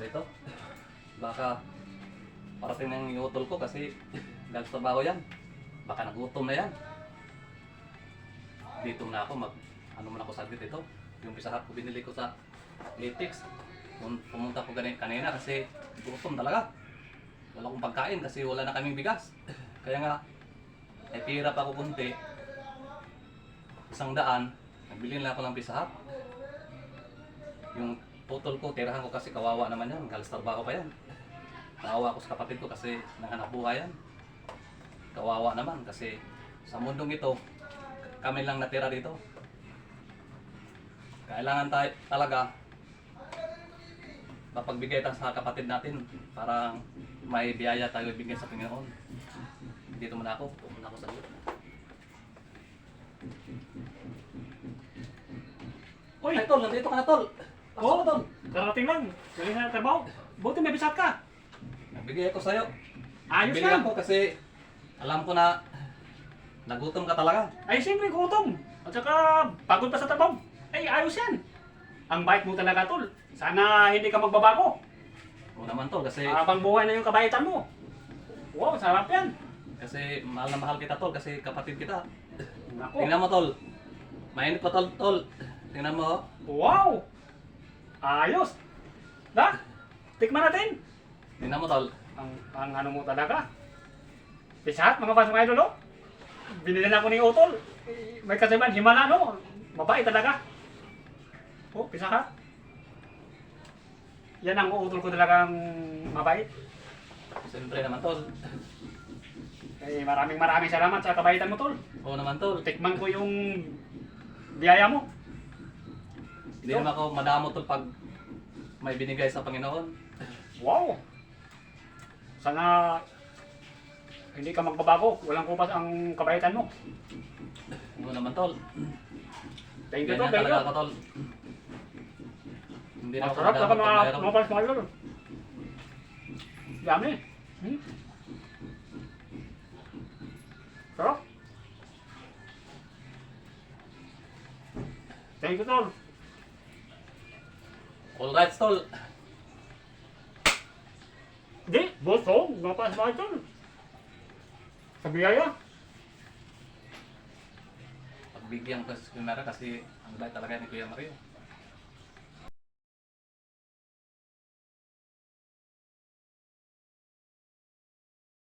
rito. Baka parating ng iutol ko kasi galit trabaho yan. Baka nagutom na yan. Dito na ako ano muna ako saglit ito. Yung pisahat ko binili ko sa Litix. Pumunta ko kanina kasi gutom talaga. Wala akong pagkain kasi wala na kaming bigas. Kaya nga, ay pira pa ako kunti. 100, nagbili na ako ng pisahat. Yung putol ko, tirahan ko kasi kawawa naman yan. Galis trabaho pa yan. Naawa ako sa kapatid ko kasi nanghanap buhay yan. Kawawa naman kasi sa mundong ito, kami lang natira dito. Kailangan tayo talaga mapagbigay tayo sa kapatid natin para may biyaya tayo ibigay sa Panginoon. Dito muna ako sa iyo. Uy! Ay tol, nandito ka na tol. Pasok ka tol. Karating lang. Galing na trabaho. Buti may bisat ka. Nagbigay ako sa iyo. Ayos Bili yan. ako kasi alam ko na nagutom ka talaga. Ay, siyempre, gutom. At saka, pagod pa sa trabaho. Ay, ayos yan. Ang bait mo talaga, tol. Sana hindi ka magbabago. Oo naman tol kasi Habang buhay na yung kabaitan mo. Wow, sarap yan. mahal na mahal kita tol kasi kapatid kita. Nako. Tingnan mo tol. Mainit pa tol. Tingnan mo. Wow! Ayos. Da, tikman natin. Tingnan mo tol. Ang ano mo talaga. Pisat, mga pasong idol, no? Binili na ako ni Utol. May kasiman, himala, no? Mabait talaga. Oh, pisat. Yan ang Utol ko talagang mabait. Siyempre naman tol. Eh, maraming salamat sa kabaitan mo, Tol. Oo naman tol. Tikman ko yung biyaya mo. Hindi naman ako madamo tol pag may binigay sa Panginoon. Wow! Sana hindi ka magbabago. Walang kupas ang kabaitan mo. Oo naman tol. Thank you, Ganyan Tol. Thank talaga you. ako tol. Hindi na ako Masarap madamo na pag mayroon. mga palas mga idol. Dami. Sarap. Thank you, Tol. Alright tol. Di, busog. Mga palas mga idol. Sa biyaya. Pagbigyan ko sa Kuya Mario kasi ang bait talaga ni Kuya Mario.